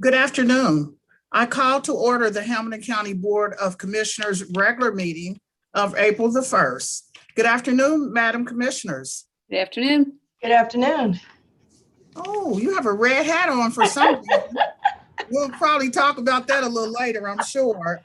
Good afternoon. I call to order the Hamilton County Board of Commissioners regular meeting of April the 1st. Good afternoon, Madam Commissioners. Good afternoon. Good afternoon. Oh, you have a red hat on for some reason. We'll probably talk about that a little later, I'm sure.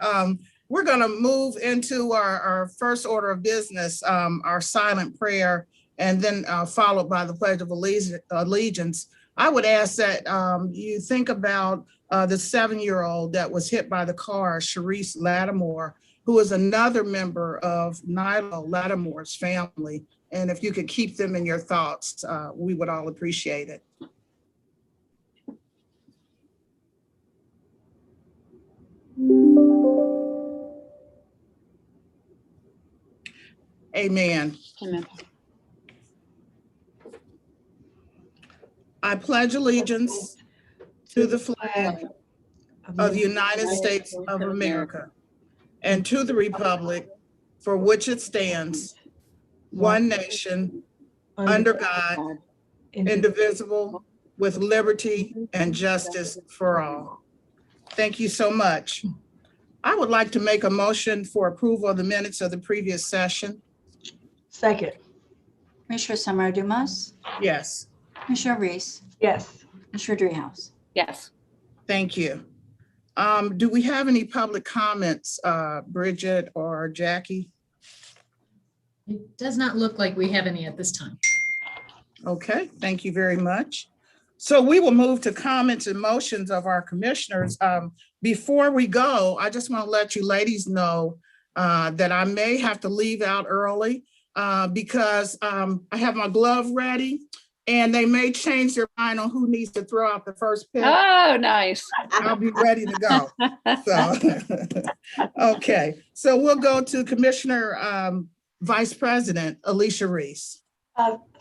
We're going to move into our first order of business, our silent prayer, and then followed by the Pledge of Allegiance. I would ask that you think about the 7-year-old that was hit by the car, Sharice Lattimore, who is another member of Nyla Lattimore's family. And if you could keep them in your thoughts, we would all appreciate it. Amen. Amen. I pledge allegiance to the flag of the United States of America and to the republic for which it stands, one nation, under God, indivisible, with liberty and justice for all. Thank you so much. I would like to make a motion for approval of the minutes of the previous session. Second. Commissioner Summer Dumas, Yes, Commissioner Reese, Yes. Commissioner Dreehouse. Yes. thank you. Do we have any public comments, Bridget or Jackie? It does not look like we have any at this time. Okay, thank you very much. So we will move to comments and motions of our commissioners. Before we go, I just want to let you ladies know that I may have to leave out early because I have my glove ready and they may change their mind on who needs to throw out the first pitch. Oh, nice. I'll be ready to go. So, okay, so we'll go to Commissioner Vice President Alicia Reese.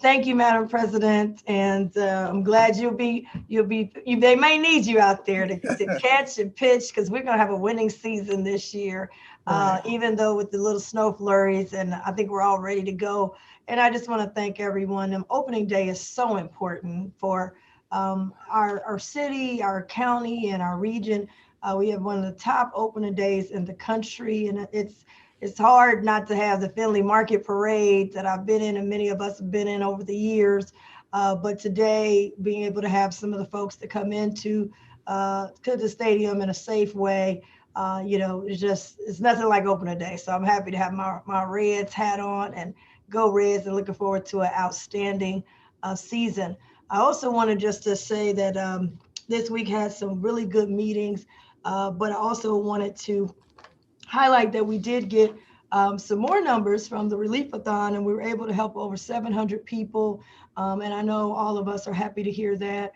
Thank you, Madam President, and I'm glad they may need you out there to catch and pitch because we're gonna have a winning season this year, even though with the little snow flurries, and I think we're all ready to go. And I just want to thank everyone. Opening day is so important for our city, our county, and our region. We have one of the top opening days in the country, and it's hard not to have the Finley Market Parade that I've been in and many of us have been in over the years. But today, being able to have some of the folks that come into to the stadium in a safe way, it's nothing like opening day. So I'm happy to have my Reds hat on and go Reds, and looking forward to an outstanding season. I also wanted just to say that this week had some really good meetings, but I also wanted to highlight that we did get some more numbers from the Relief-a-thon, and we were able to help over 700 people. And I know all of us are happy to hear that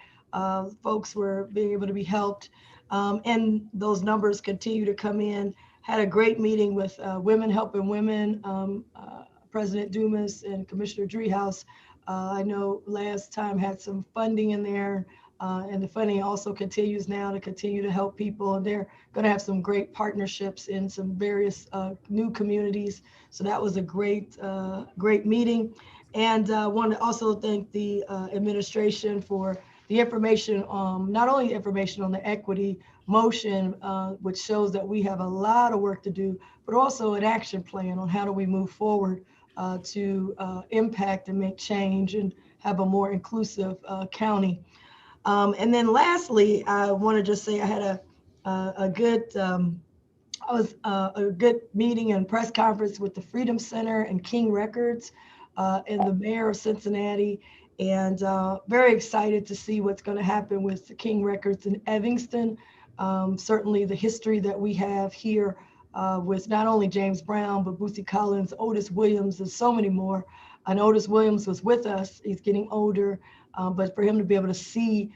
folks were being able to be helped. And those numbers continue to come in. Had a great meeting with Women Helping Women, President Dumas and Commissioner Dreehouse. I know last time had some funding in there. And the funding also continues now to continue to help people. And they're going to have some great partnerships in some various new communities. So that was a great meeting. And I want to also thank the administration for the information, not only information on the equity motion, which shows that we have a lot of work to do, but also an action plan on how do we move forward to impact and make change and have a more inclusive county. And then lastly, I want to just say I had a good meeting and press conference with the Freedom Center and King Records and the mayor of Cincinnati, and very excited to see what's going to happen with the King Records in Evanston. Certainly the history that we have here with not only James Brown, but Bootsy Collins, Otis Williams, and so many more. And Otis Williams was with us. He's getting older. But for him to be able to see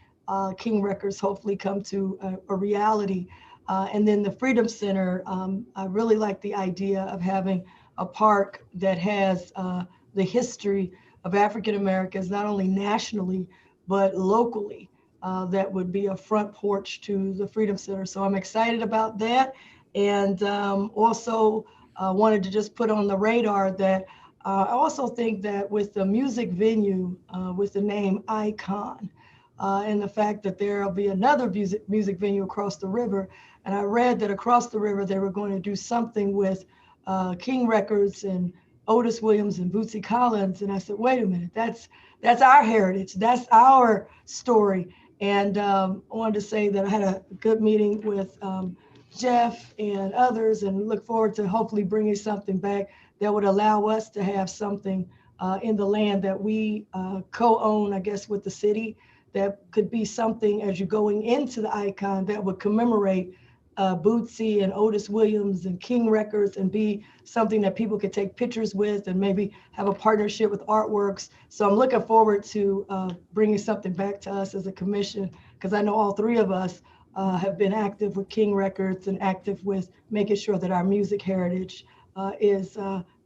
King Records hopefully come to a reality. And then the Freedom Center, I really like the idea of having a park that has the history of African Americans, not only nationally, but locally, that would be a front porch to the Freedom Center. So I'm excited about that. And also wanted to just put on the radar that I also think that with the music venue, with the name Icon, and the fact that there'll be another music venue across the river. And I read that across the river, they were going to do something with King Records and Otis Williams and Bootsy Collins. And I said, wait a minute, that's our heritage. That's our story. And I wanted to say that I had a good meeting with Jeff and others, and look forward to hopefully bringing something back that would allow us to have something in the land that we co-own, I guess, with the city. That could be something as you're going into the icon that would commemorate Bootsy and Otis Williams and King Records, and be something that people could take pictures with and maybe have a partnership with Artworks. So I'm looking forward to bringing something back to us as a commission, because I know all three of us have been active with King Records and active with making sure that our music heritage is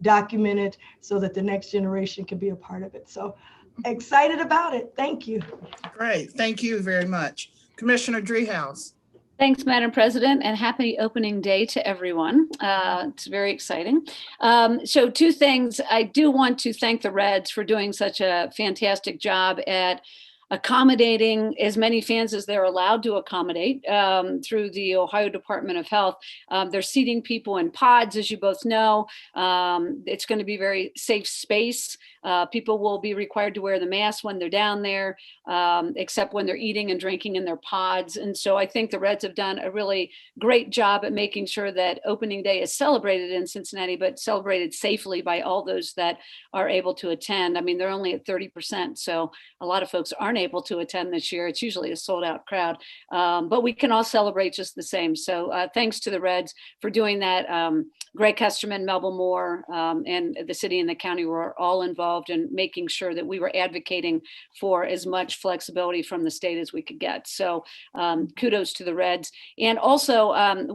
documented so that the next generation can be a part of it. So excited about it. Thank you. Great. Thank you very much. Commissioner Dreehouse. Thanks, Madam President, and happy opening day to everyone. It's very exciting. So two things. I do want to thank the Reds for doing such a fantastic job at accommodating as many fans as they're allowed to accommodate through the Ohio Department of Health. They're seating people in pods, as you both know. It's going to be very safe space. People will be required to wear the mask when they're down there, except when they're eating and drinking in their pods. And so I think the Reds have done a really great job at making sure that opening day is celebrated in Cincinnati, but celebrated safely by all those that are able to attend. I mean, they're only at 30%, so a lot of folks aren't able to attend this year. It's usually a sold out crowd, but we can all celebrate just the same. So thanks to the Reds for doing that. Greg Kesterman, Melba Moore, and the city and the county were all involved in making sure that we were advocating for as much flexibility from the state as we could get. So kudos to the Reds. And also,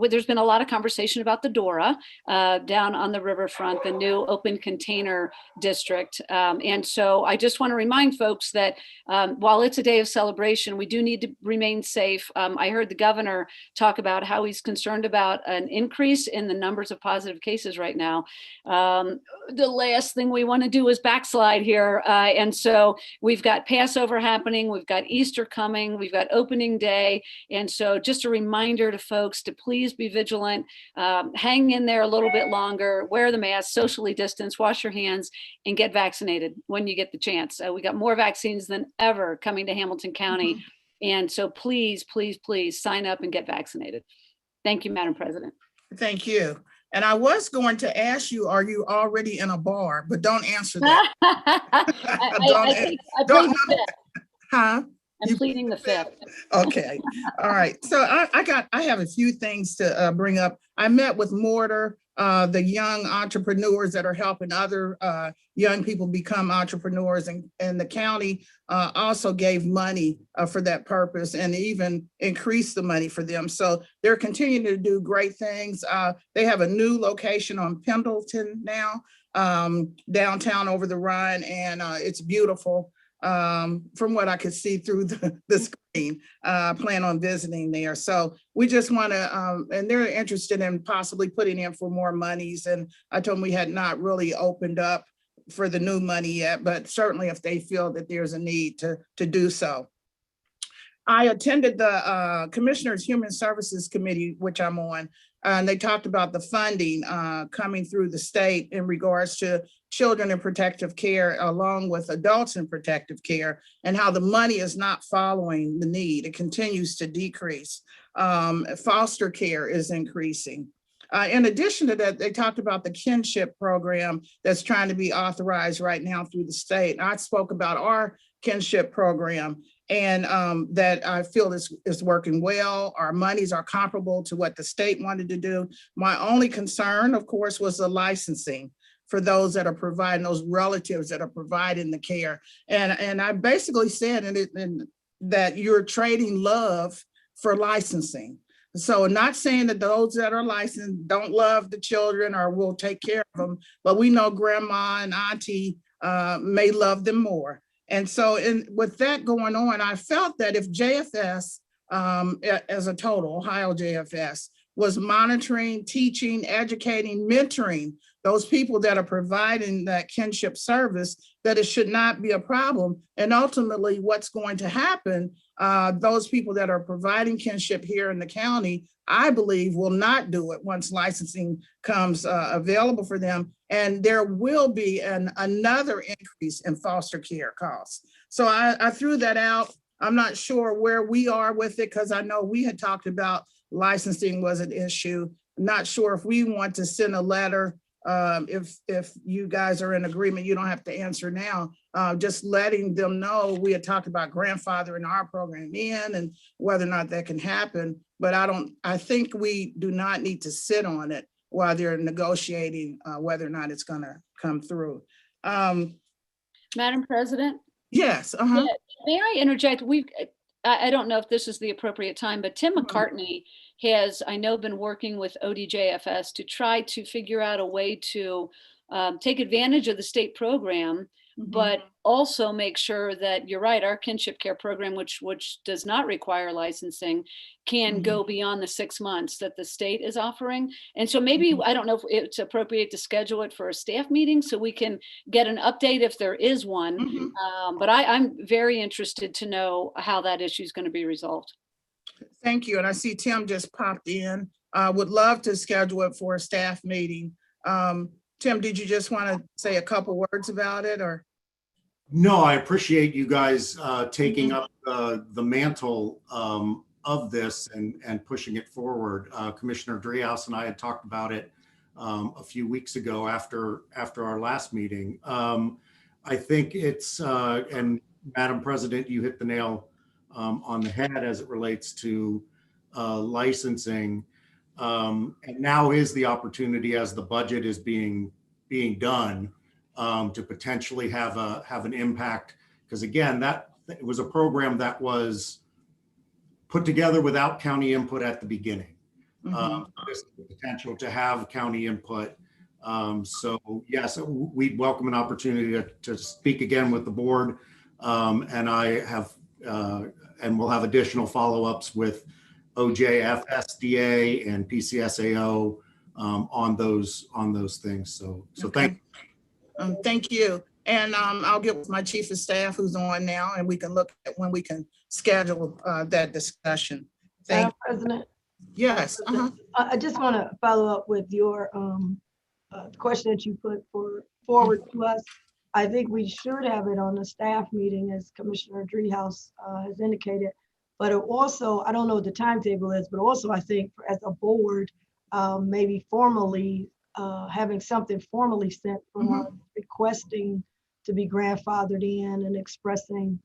there's been a lot of conversation about the Dora down on the riverfront, the new open container district. And so I just want to remind folks that while it's a day of celebration, we do need to remain safe. I heard the governor talk about how he's concerned about an increase in the numbers of positive cases right now. The last thing we want to do is backslide here. And so we've got Passover happening, we've got Easter coming, we've got opening day. And so just a reminder to folks to please be vigilant, hang in there a little bit longer, wear the mask, socially distance, wash your hands, and get vaccinated when you get the chance. We got more vaccines than ever coming to Hamilton County. Mm-hmm. And so please, please, please sign up and get vaccinated. Thank you, Madam President. Thank you. And I was going to ask you, are you already in a bar? But don't answer that. I'm pleading the fifth. Okay. All right. So I have a few things to bring up. I met with Mortar, the young entrepreneurs that are helping other young people become entrepreneurs, and the county also gave money for that purpose and even increased the money for them. So they're continuing to do great things. They have a new location on Pendleton now, downtown over the Rhine, and it's beautiful. From what I could see through the screen, plan on visiting there. So we just want to, and they're interested in possibly putting in for more monies. And I told them we had not really opened up for the new money yet, but certainly if they feel that there's a need to do so. I attended the Commissioner's Human Services Committee, which I'm on, and they talked about the funding coming through the state in regards to children in protective care, along with adults in protective care, and how the money is not following the need. It continues to decrease. Foster care is increasing. In addition to that, they talked about the kinship program that's trying to be authorized right now through the state. I spoke about our kinship program, and that I feel is working well. Our monies are comparable to what the state wanted to do. My only concern, of course, was the licensing for those that are providing, those relatives that are providing the care. And I basically said that you're trading love for licensing. So not saying that those that are licensed don't love the children or will take care of them, but we know grandma and auntie may love them more. And so with that going on, I felt that if JFS as a total, Ohio JFS, was monitoring, teaching, educating, mentoring those people that are providing that kinship service, that it should not be a problem. And ultimately what's going to happen, those people that are providing kinship here in the county, I believe will not do it once licensing comes available for them. And there will be another increase in foster care costs. So I threw that out. I'm not sure where we are with it, because I know we had talked about licensing was an issue. Not sure if we want to send a letter. If you guys are in agreement, you don't have to answer now. Just letting them know we had talked about grandfathering our program in and whether or not that can happen. But I think we do not need to sit on it while they're negotiating whether or not it's going to come through. Madam President? Yes. Yeah, may I interject? I don't know if this is the appropriate time, but Tim McCartney has, I know, been working with ODJFS to try to figure out a way to take advantage of the state program, but also make sure that, you're right, our kinship care program, which does not require licensing, can go beyond the 6 months that the state is offering. And so maybe, I don't know if it's appropriate to schedule it for a staff meeting so we can get an update if there is one. But I'm very interested to know how that issue is going to be resolved. Thank you. And I see Tim just popped in. Would love to schedule it for a staff meeting. Tim, did you just want to say a couple words about it, or? No, I appreciate you guys taking up the mantle of this and pushing it forward. Commissioner Driehaus and I had talked about it a few weeks ago after our last meeting. I think it's, and Madam President, you hit the nail on the head as it relates to licensing. And now is the opportunity, as the budget is being done, to potentially have an impact, because again, it was a program that was put together without county input at the beginning. There's the potential to have county input. So yes, we'd welcome an opportunity to speak again with the board, and I have and we'll have additional follow-ups with OJFSDA and PCSAO on those things. So Okay. Thank you. And I'll get with my chief of staff who's on now, and we can look at when we can schedule that discussion. Madam President, Yes. I just want to follow up with your question that you put forward to us. I think we should have it on the staff meeting, as Commissioner Driehaus has indicated. But it also, I don't know what the timetable is, but also I think as a board, maybe formally having something formally sent from us requesting to be grandfathered in and expressing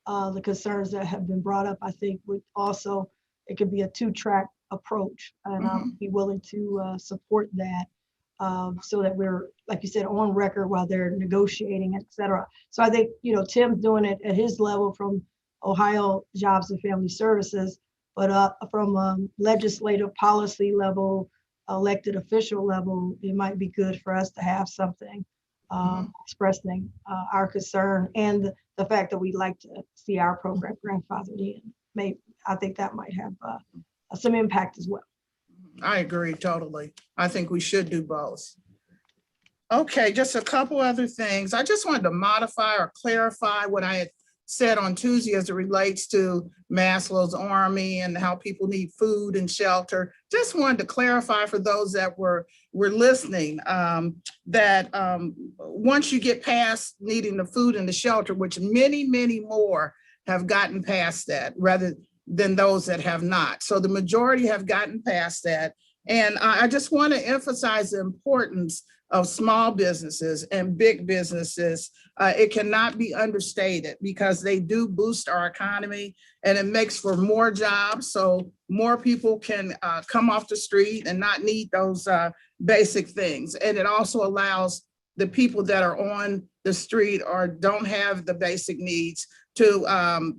the concerns that have been brought up. I think would also, it could be a two-track approach, and I'll be willing to support that so that we're, like you said, on record while they're negotiating, et cetera. So I think, Tim's doing it at his level from Ohio Jobs and Family Services, but from legislative policy level, elected official level, it might be good for us to have something expressing our concern and the fact that we'd like to see our program grandfathered in. I think that might have some impact as well. I agree totally. I think we should do both. Okay, just a couple other things. I just wanted to modify or clarify what I had said on Tuesday as it relates to Maslow's Army and how people need food and shelter. Just wanted to clarify for those that were listening that once you get past needing the food and the shelter, which many, many more have gotten past that rather than those that have not. So the majority have gotten past that. And I just want to emphasize the importance of small businesses and big businesses. It cannot be understated because they do boost our economy and it makes for more jobs. So more people can come off the street and not need those basic things. And it also allows the people that are on the street or don't have the basic needs to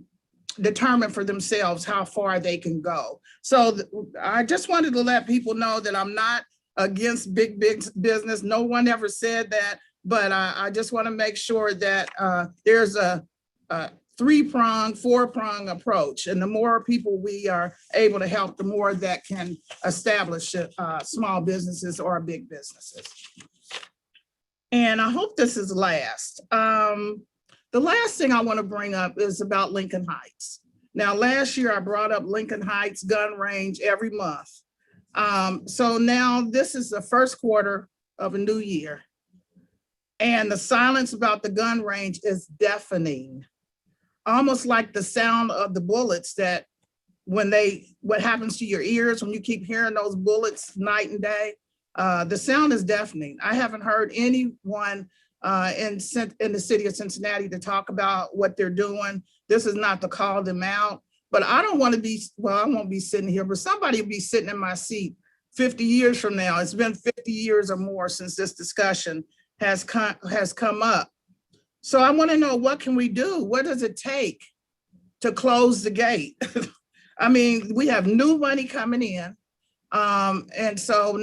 determine for themselves how far they can go. So I just wanted to let people know that I'm not against big business. No one ever said that, but I just want to make sure that there's a three-prong, four-prong approach. And the more people we are able to help, the more that can establish small businesses or big businesses. And I hope this is last. The last thing I want to bring up is about Lincoln Heights. Now, last year I brought up Lincoln Heights gun range every month. So now this is the first quarter of a new year. And the silence about the gun range is deafening. Almost like the sound of the bullets that what happens to your ears when you keep hearing those bullets night and day. The sound is deafening. I haven't heard anyone in the city of Cincinnati to talk about what they're doing. This is not to call them out, but I don't want to be, well, I won't be sitting here, but somebody will be sitting in my seat 50 years from now. It's been 50 years or more since this discussion has come up. So I want to know, what can we do? What does it take to close the gate? I mean, we have new money coming in. And so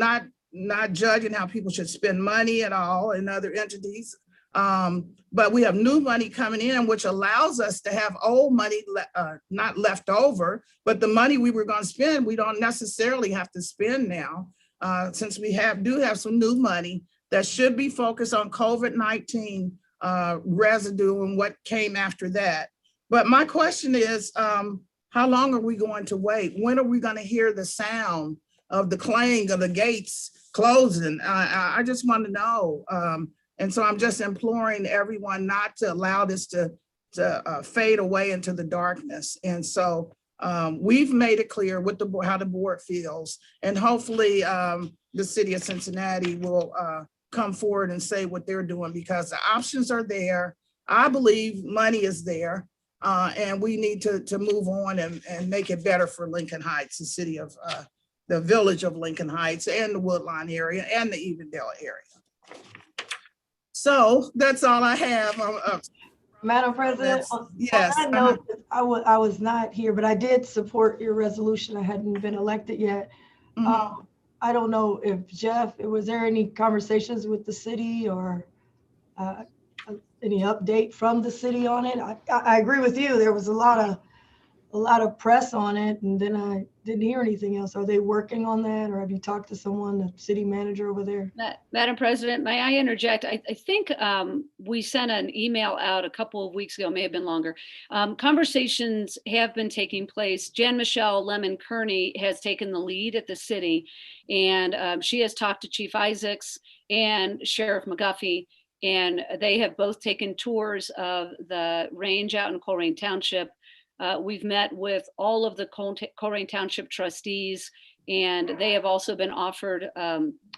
not judging how people should spend money at all in other entities. But we have new money coming in, which allows us to have old money, not left over, but the money we were going to spend, we don't necessarily have to spend now, since we do have some new money that should be focused on COVID-19 residue and what came after that. But my question is, how long are we going to wait? When are we going to hear the sound of the clang of the gates closing? I just want to know. And so I'm just imploring everyone not to allow this to fade away into the darkness. And so we've made it clear what how the board feels, and hopefully the city of Cincinnati will come forward and say what they're doing, because the options are there. I believe money is there, and we need to move on and make it better for Lincoln Heights, the city of the village of Lincoln Heights and the Woodlawn area and the Evendale area. So that's all I have. Madam President, Yes. I know I was not here, but I did support your resolution. I hadn't been elected yet. Mhm. I don't know if Jeff, was there any conversations with the city or any update from the city on it? I agree with you. There was a lot of press on it, and then I didn't hear anything else. Are they working on that, or have you talked to someone, the city manager over there? Madam President, may I interject? I think we sent an email out a couple of weeks ago, may have been longer. Conversations have been taking place. Jan Michelle Lemon Kearney has taken the lead at the city, and she has talked to Chief Isaacs and Sheriff McGuffey, and they have both taken tours of the range out in Colerain Township. We've met with all of the Colerain Township trustees, and they have also been offered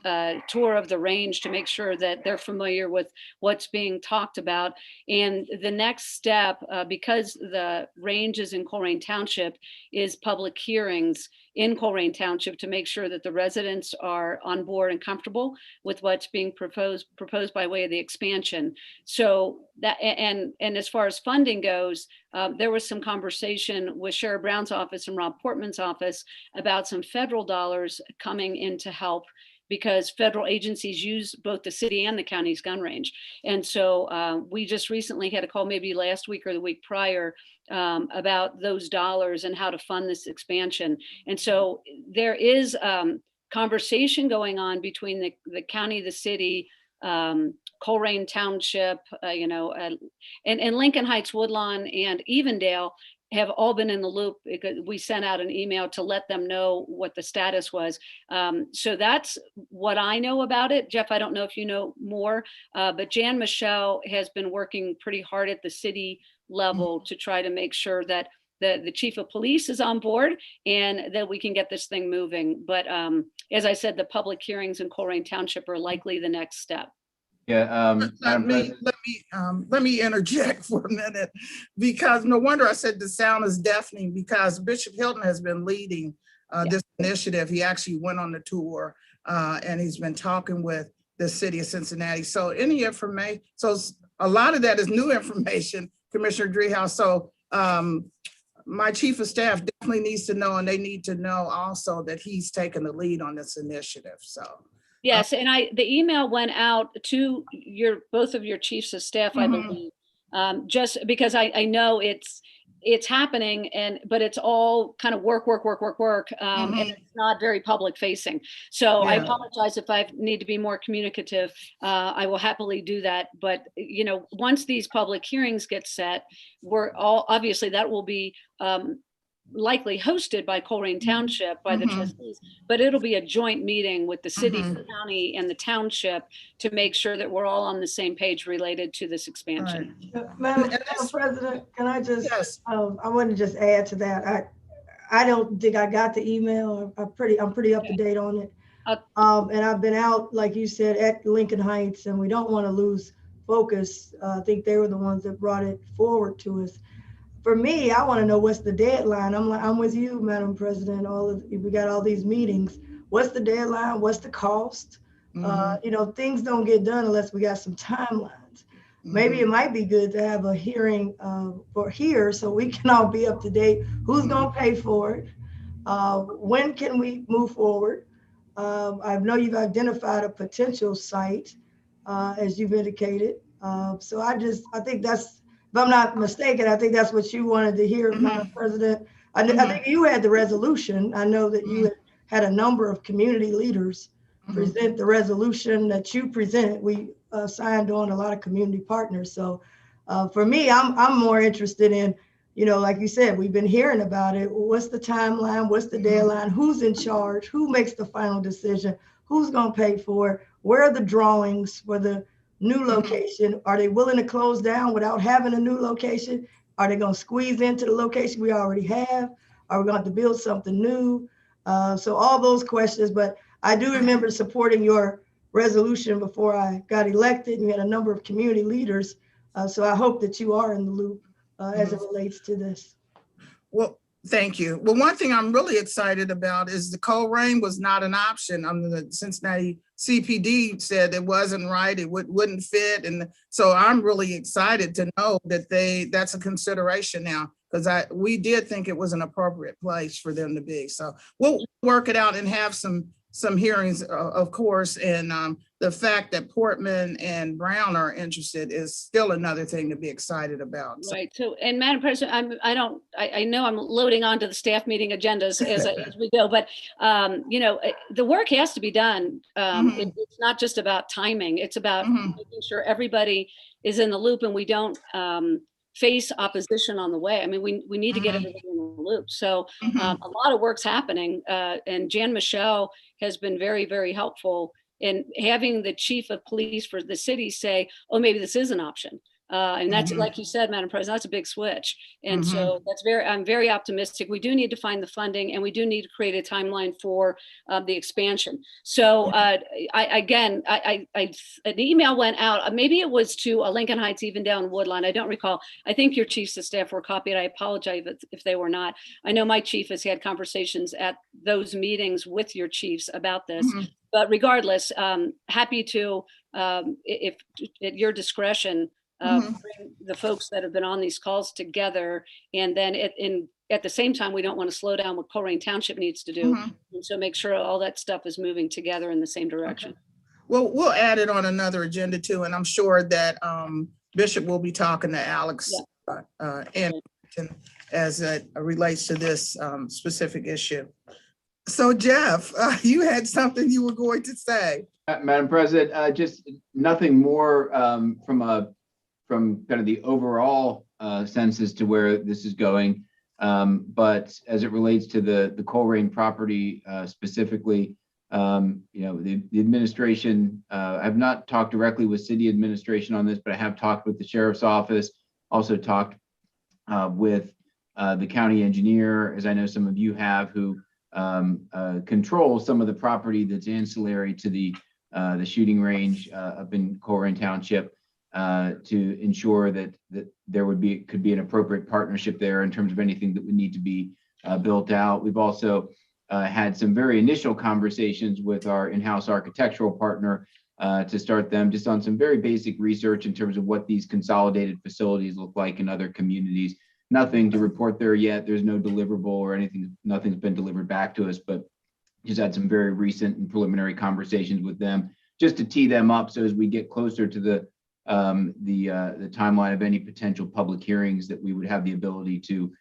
a tour of the range to make sure that they're familiar with what's being talked about. And the next step, because the range is in Colerain Township, is public hearings in Colerain Township to make sure that the residents are on board and comfortable with what's being proposed by way of the expansion. So that, and as far as funding goes, there was some conversation with Sheriff Brown's office and Rob Portman's office about some federal dollars coming in to help, because federal agencies use both the city and the county's gun range. And so we just recently had a call, maybe last week or the week prior, about those dollars and how to fund this expansion. And so there is conversation going on between the county, the city, Colerain Township, and Lincoln Heights, Woodlawn, and Evendale have all been in the loop, because we sent out an email to let them know what the status was. So that's what I know about it. Jeff, I don't know if you know more, but Jan Michelle has been working pretty hard at the city level to try to make sure that the chief of police is on board and that we can get this thing moving. But as I said, the public hearings in Colerain Township are likely the next step. Yeah, Let me interject for a minute, because no wonder I said the sound is deafening, because Bishop Hilton has been leading this initiative. He actually went on the tour and he's been talking with the city of Cincinnati. So any information, so a lot of that is new information, Commissioner Driehaus. So my chief of staff definitely needs to know, and they need to know also that he's taking the lead on this initiative. So. Yes, and the email went out to both of your chiefs of staff, I believe, just because I know it's happening but it's all kind of work. And it's not very public facing. So I Yeah. apologize if I need to be more communicative. I will happily do that. But, once these public hearings get set, obviously that will be, likely hosted by Colerain Township, by the trustees, but it'll be a joint meeting with the city, the county, and the township to make sure that we're all on the same page related to this expansion. Madam President, can I just, Yes. I want to just add to that. I don't think I got the email. I'm pretty up to date on it. And I've been out, like you said, at Lincoln Heights, and we don't want to lose focus. I think they were the ones that brought it forward to us. For me, I want to know what's the deadline. I'm with you, Madam President. We got all these meetings. What's the deadline? What's the cost? Things don't get done unless we got some timelines. Maybe it might be good to have a hearing for here so we can all be up to date. Who's going to pay for it? When can we move forward? I know you've identified a potential site, as you've indicated. So I think that's, if I'm not mistaken, I think that's what you wanted to hear, Madam President. I think you had the resolution. I know that you had a number of community leaders present the resolution that you presented. We signed on a lot of community partners. So for me, I'm more interested in, like you said, we've been hearing about it. What's the timeline? What's the deadline? Who's in charge? Who makes the final decision? Who's going to pay for it? Where are the drawings for the new location? Are they willing to close down without having a new location? Are they going to squeeze into the location we already have? Are we going to have to build something new? So all those questions, but I do remember supporting your resolution before I got elected. You had a number of community leaders. So I hope that you are in the loop as it relates to this. Well, thank you. Well, one thing I'm really excited about is the Colerain was not an option. The Cincinnati CPD said it wasn't right, it wouldn't fit. And so I'm really excited to know that that's a consideration now, because we did think it was an appropriate place for them to be. So we'll work it out and have some hearings, of course, and the fact that Portman and Brown are interested is still another thing to be excited about. So, Right. So, and Madam President, I know I'm loading onto the staff meeting agendas as we go, but the work has to be done. It's not just about timing. It's about making sure everybody is in the loop and we don't face opposition on the way. I mean, we need to get everybody in the loop. So a lot of work's happening, and Jan Michelle has been very, very helpful in having the chief of police for the city say, oh, maybe this is an option. And that's, like you said, Madam President, that's a big switch. And so I'm very optimistic. We do need to find the funding, and we do need to create a timeline for the expansion. So an email went out, maybe it was to Lincoln Heights, even down Woodline. I don't recall. I think your chiefs of staff were copied. I apologize if they were not. I know my chief has had conversations at those meetings with your chiefs about this. But regardless, happy to, if at your discretion, bring the folks that have been on these calls together. And then at the same time, we don't want to slow down what Colerain Township needs to do. And so make sure all that stuff is moving together in the same direction. Okay. Well, we'll add it on another agenda too. And I'm sure that Bishop will be talking to Alex and as it relates to this specific issue. So Jeff, you had something you were going to say. Madam President, just nothing more from kind of the overall sense as to where this is going. But as it relates to the Colerain property specifically, the administration, I've not talked directly with city administration on this, but I have talked with the sheriff's office, also talked with the county engineer, as I know some of you have, who control some of the property that's ancillary to the shooting range up in Colerain Township, to ensure that there could be an appropriate partnership there in terms of anything that would need to be built out. We've also had some very initial conversations with our in-house architectural partner to start them just on some very basic research in terms of what these consolidated facilities look like in other communities. Nothing to report there yet. There's no deliverable or anything. Nothing's been delivered back to us, but just had some very recent and preliminary conversations with them just to tee them up. So as we get closer to the the timeline of any potential public hearings that we would have the ability to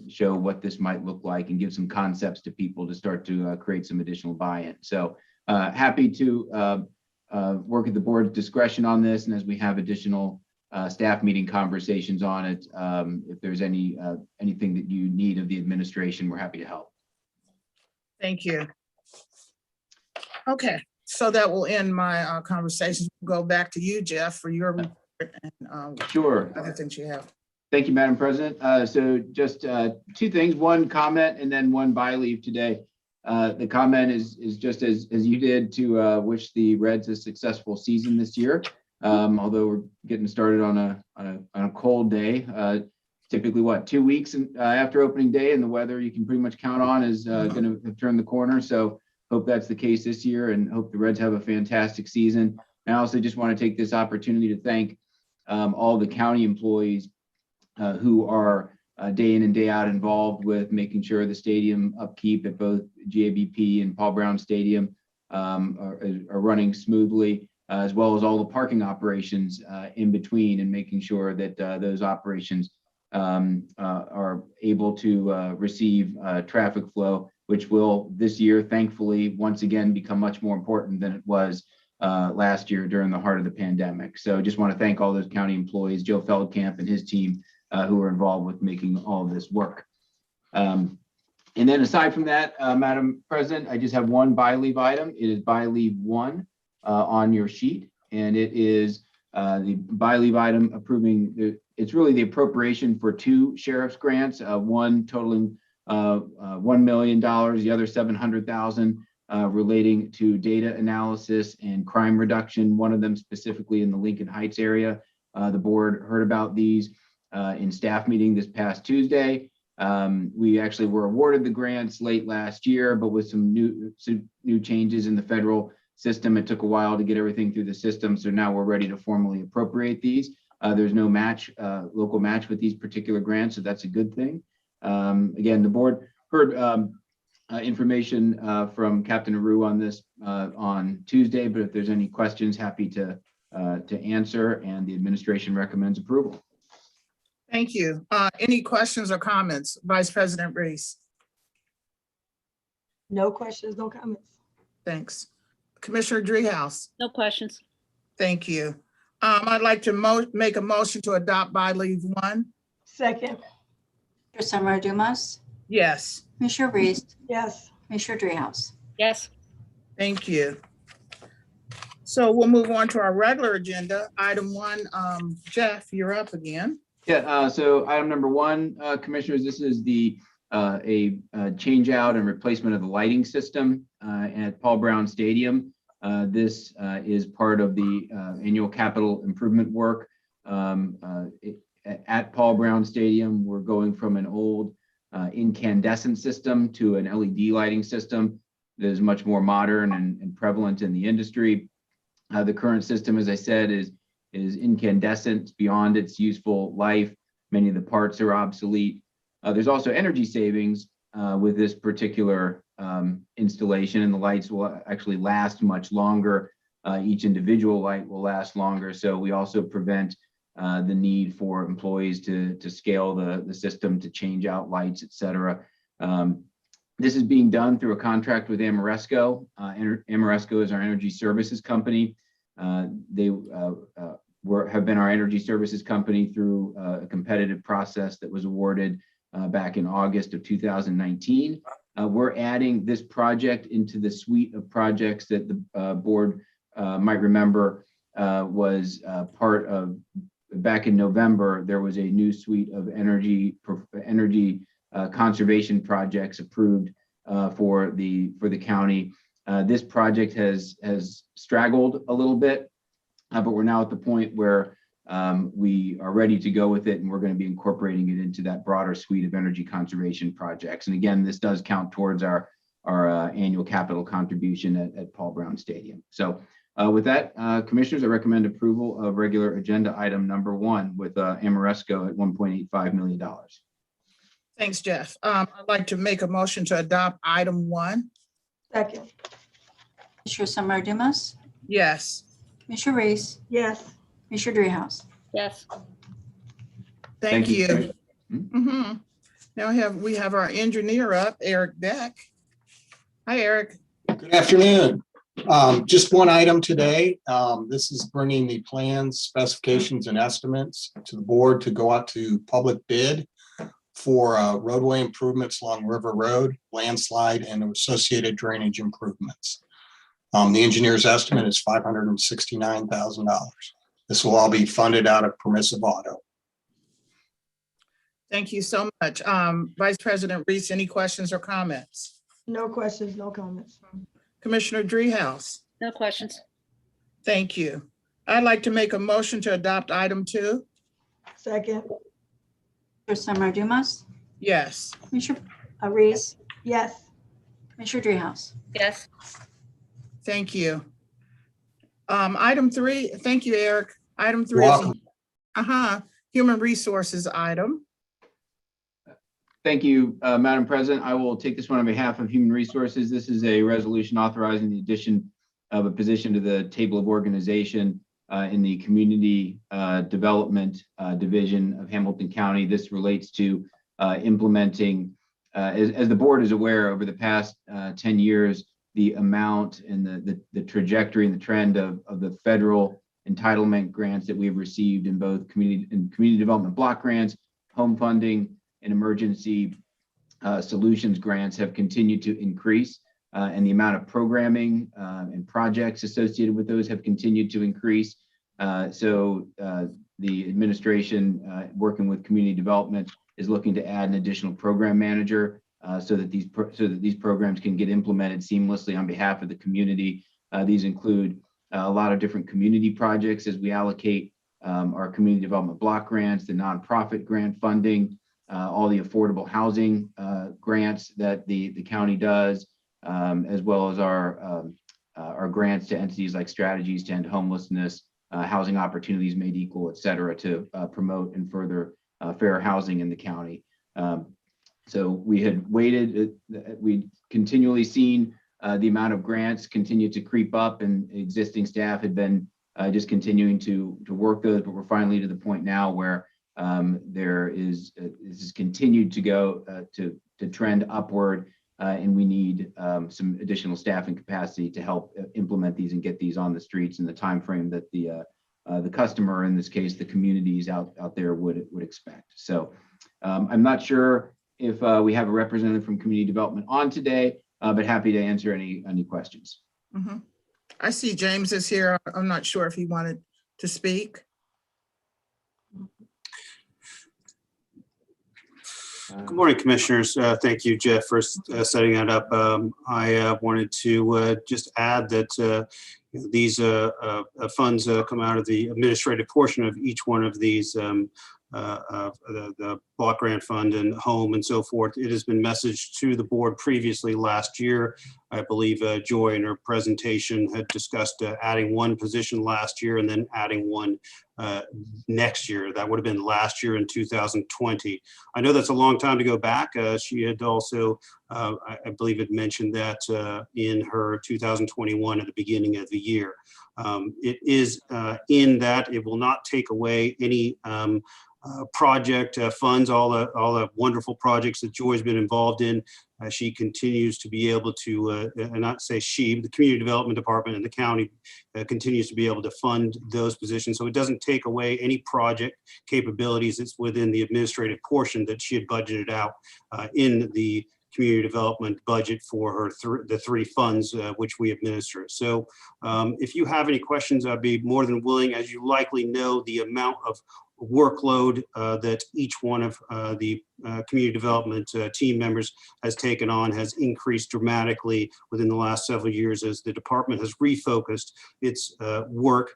show what this might look like and give some concepts to people to start to create some additional buy-in. So happy to work at the board's discretion on this, and as we have additional staff meeting conversations on it, if there's anything that you need of the administration, we're happy to help. Thank you. Okay, so that will end my conversation. Go back to you, Jeff, for your report and Sure. other things you have. Thank you, Madam President. So just two things, one comment and then one by leave today. The comment is just as you did to wish the Reds a successful season this year. Although we're getting started on a cold day, typically what, 2 weeks after opening day, and the weather you can pretty much count on is going to have turned the corner. So hope that's the case this year, and hope the Reds have a fantastic season. And I also just want to take this opportunity to thank all the county employees who are day in and day out involved with making sure the stadium upkeep at both GABP and Paul Brown Stadium are running smoothly, as well as all the parking operations in between, and making sure that those operations are able to receive traffic flow, which will this year, thankfully, once again become much more important than it was last year during the heart of the pandemic. So just want to thank all those county employees, Joe Feldkamp and his team, who are involved with making all of this work. And then aside from that, Madam President, I just have one by leave item. It is by leave 1 on your sheet, and it is the by leave item approving, it's really the appropriation for 2 sheriff's grants, one totaling $1 million, the other $700,000 relating to data analysis and crime reduction, one of them specifically in the Lincoln Heights area. The board heard about these in staff meeting this past Tuesday. We actually were awarded the grants late last year, but with some new changes in the federal system, it took a while to get everything through the system. So now we're ready to formally appropriate these. There's no match, local match with these particular grants, so that's a good thing. Again, the board heard information from Captain Aru on this on Tuesday, but if there's any questions, happy to answer, and the administration recommends approval. Thank you. Any questions or comments? Vice President Reese? No questions, no comments. Thanks. Commissioner Dreehouse? No questions. Thank you. I'd like to make a motion to adopt by leave 1. Second, Commissioner Summer Dumas, Yes, Commissioner Reese, yes. Commissioner Dreehouse. Yes. thank you. So we'll move on to our regular agenda. Item 1, Jeff, you're up again. Yeah, so item number 1, Commissioners, this is the a change out and replacement of the lighting system at Paul Brown Stadium. This is part of the annual capital improvement work at Paul Brown Stadium. We're going from an old incandescent system to an LED lighting system that is much more modern and prevalent in the industry. The current system, as I said, is incandescent, beyond its useful life. Many of the parts are obsolete. There's also energy savings with this particular installation, and the lights will actually last much longer. Each individual light will last longer. So we also prevent the need for employees to scale the system, to change out lights, et cetera. This is being done through a contract with Ameresco. Ameresco is our energy services company. They have been our energy services company through a competitive process that was awarded back in August of 2019. We're adding this project into the suite of projects that the board might remember was part of, back in November, there was a new suite of energy conservation projects approved for the county. This project has straggled a little bit, but we're now at the point where we are ready to go with it, and we're going to be incorporating it into that broader suite of energy conservation projects. And again, this does count towards our annual capital contribution at Paul Brown Stadium. So with that, Commissioners, I recommend approval of regular agenda item number 1 with Ameresco at $1.85 million. Thanks, Jeff. I'd like to make a motion to adopt item 1. Second, Commissioner Summer Dumas, Yes, Commissioner Reese, yes. Commissioner Dreehouse. Yes. Thank you. Commissioner. Mhm. Now we have our engineer up, Eric Beck. Hi, Eric. Good afternoon. Just one item today. This is bringing the plans, specifications, and estimates to the board to go out to public bid for roadway improvements along River Road, landslide, and associated drainage improvements. The engineer's estimate is $569,000. This will all be funded out of permissive auto. Thank you so much. Vice President Reese, any questions or comments? No questions, no comments. Commissioner Dreehouse? No questions. Thank you. I'd like to make a motion to adopt item 2. Second, Commissioner Summer Dumas, Yes. Commissioner Reese, yes. Commissioner Dreehouse. Yes. Thank you. Item 3, thank you, Eric. Item 3 You're is human resources item. Thank you, Madam President. I will take this one on behalf of Human Resources. This is a resolution authorizing the addition of a position to the table of organization in the Community Development Division of Hamilton County. This relates to implementing, as the board is aware, over the past 10 years, the amount and the trajectory and the trend of the federal entitlement grants that we've received in both community development block grants, home funding, and emergency solutions grants have continued to increase, and the amount of programming and projects associated with those have continued to increase. So the administration, working with community development, is looking to add an additional program manager so that these programs can get implemented seamlessly on behalf of the community. These include a lot of different community projects as we allocate our community development block grants, the nonprofit grant funding, all the affordable housing grants that the county does, as well as our grants to entities like Strategies to End Homelessness, Housing Opportunities Made Equal, et cetera, to promote and further fair housing in the county. So we had waited, we'd continually seen the amount of grants continue to creep up, and existing staff had been just continuing to work those, but we're finally to the point now where this has continued to go to trend upward, and we need some additional staffing capacity to help implement these and get these on the streets in the time frame that the customer, in this case, the communities out there would expect. So I'm not sure if we have a representative from community development on today, but happy to answer any questions. Mhm. I see James is here. I'm not sure if he wanted to speak. Good morning, Commissioners. Thank you, Jeff, for setting that up. I wanted to just add that these funds come out of the administrative portion of each one of these, the block grant fund and home and so forth. It has been messaged to the board previously last year. I believe Joy in her presentation had discussed adding one position last year and then adding one next year. That would have been last year in 2020. I know that's a long time to go back. She had also, I believe, had mentioned that in her 2021 at the beginning of the year. It is in that it will not take away any project funds, all the wonderful projects that Joy's been involved in. She continues to be able to, and not say she, but the Community Development Department and the county continues to be able to fund those positions. So it doesn't take away any project capabilities. It's within the administrative portion that she had budgeted out in the community development budget for her the three funds which we administer. So if you have any questions, I'd be more than willing. As you likely know, the amount of workload that each one of the community development team members has taken on has increased dramatically within the last several years as the department has refocused its work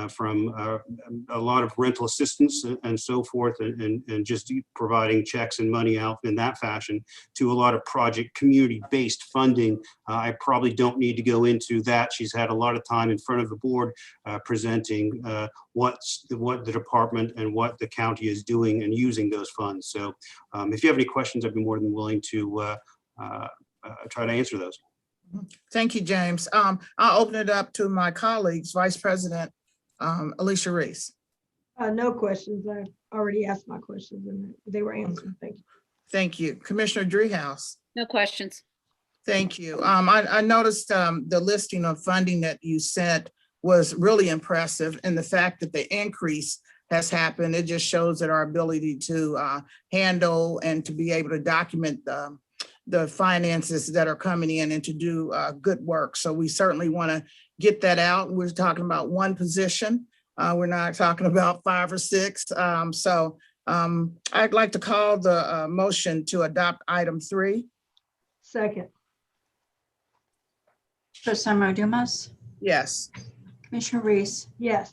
from a lot of rental assistance and so forth, and just providing checks and money out in that fashion, to a lot of project community-based funding. I probably don't need to go into that. She's had a lot of time in front of the board presenting what the department and what the county is doing and using those funds. So if you have any questions, I'd be more than willing to try to answer those. Thank you, James. I'll open it up to my colleagues. Vice President Alicia Reese. No questions. I already asked my questions and they were answered. Thank you. Thank you. Commissioner Dreehouse. No questions. Thank you. I noticed the listing of funding that you sent was really impressive, and the fact that the increase has happened, it just shows that our ability to handle and to be able to document the finances that are coming in and to do good work. So we certainly want to get that out. We're talking about one position. We're not talking about 5 or 6. I'd like to call the motion to adopt item 3. Second, Commissioner Summer Dumas, Yes. Commissioner Reese, yes.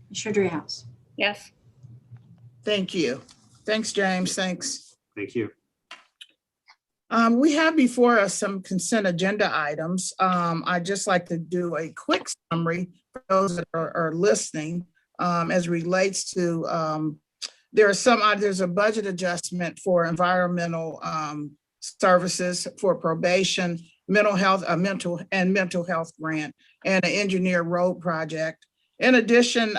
Commissioner Dreehouse. Yes. Thank you. Thanks, James. Thanks. Thank you. We have before us some consent agenda items. I'd just like to do a quick summary for those that are listening as relates to there's a budget adjustment for environmental services for probation, mental health grant, and an engineer road project. In addition,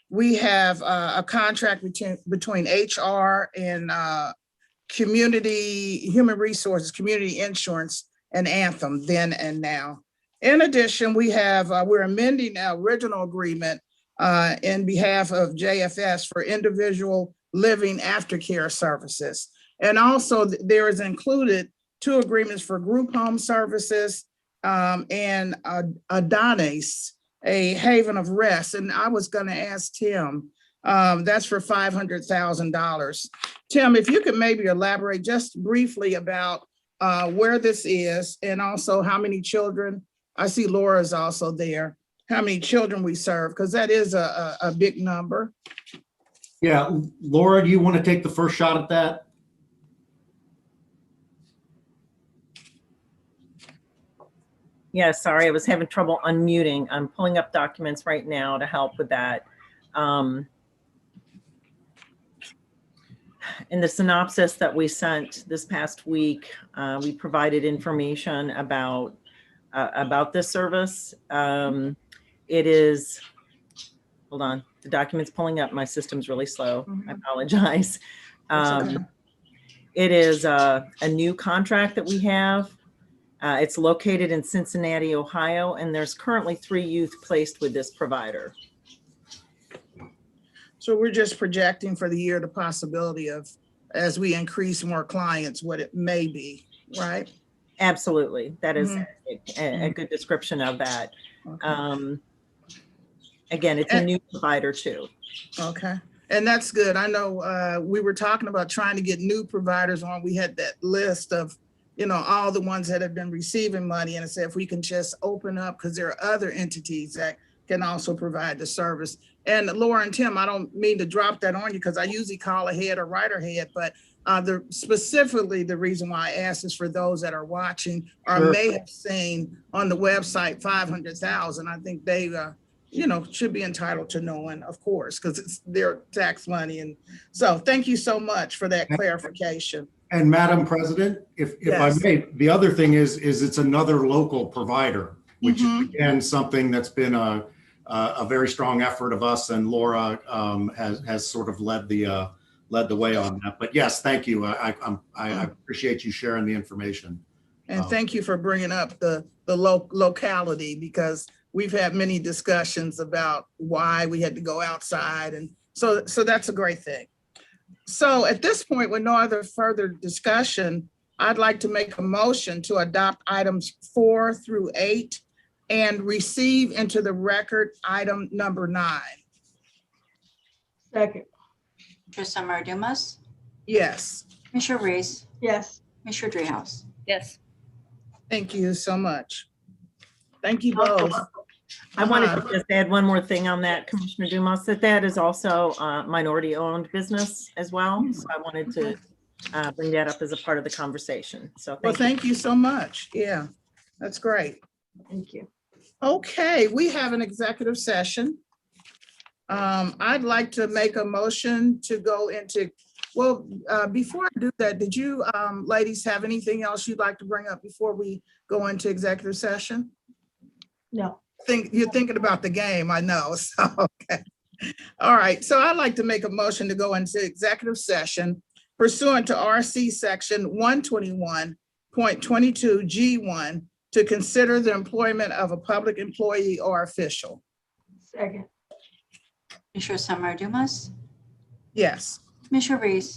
we have a contract between HR and community human resources, community insurance, and Anthem then and now. In addition, we're amending our original agreement in behalf of JFS for individual living aftercare services. And also there is included 2 agreements for group home services and Adonis, a haven of rest. And I was going to ask Tim, that's for $500,000. Tim, if you could maybe elaborate just briefly about where this is and also how many children, I see Laura's also there, how many children we serve, because that is a big number. Yeah, Laura, do you want to take the first shot at that? Yeah, sorry, I was having trouble unmuting. I'm pulling up documents right now to help with that. In the synopsis that we sent this past week, we provided information about this service. It is, hold on, the document's pulling up. My system's really slow. I apologize. Okay. It is a new contract that we have. It's located in Cincinnati, Ohio, and there's currently 3 youth placed with this provider. So we're just projecting for the year the possibility of, as we increase more clients, what it may be, right? Absolutely. That is a good description of that. Okay. Again, it's a new provider too. Okay. And that's good. I know we were talking about trying to get new providers on. We had that list of, all the ones that have been receiving money. And I said, if we can just open up, because there are other entities that can also provide the service. And Laura and Tim, I don't mean to drop that on you because I usually call ahead or write ahead, but specifically the reason why I asked is for those that are watching or may have seen on the website 500,000. I think they, should be entitled to knowing, of course, because it's their tax money. And so thank you so much for that clarification. And Madam President, if I may, the other thing is it's another local provider, which is again something that's been a very strong effort of us, and Laura has sort of led the way on that. But yes, thank you. I appreciate you sharing the information. And thank you for bringing up the locality, because we've had many discussions about why we had to go outside, and so that's a great thing. So at this point, with no other further discussion, I'd like to make a motion to adopt items 4 through 8 and receive into the record item number 9. Second, Commissioner Summer Dumas, Yes, Commissioner Reese, yes. Commissioner Dreehouse. Yes. thank you so much. Thank you both. I wanted to just add one more thing on that, Commissioner Dumas, that is also minority-owned business as well. So I wanted to bring that up as a part of the conversation. So Well, thank you so much. Yeah, that's great. Thank you. Okay, we have an executive session. I'd like to make a motion to go into, before I do that, did you ladies have anything else you'd like to bring up before we go into executive session? No. you're thinking about the game, I know. So, okay. All right. So I'd like to make a motion to go into executive session pursuant to RC section 121.22 G1 to consider the employment of a public employee or official. Second. Commissioner Summer Dumas, Yes. Commissioner Reese,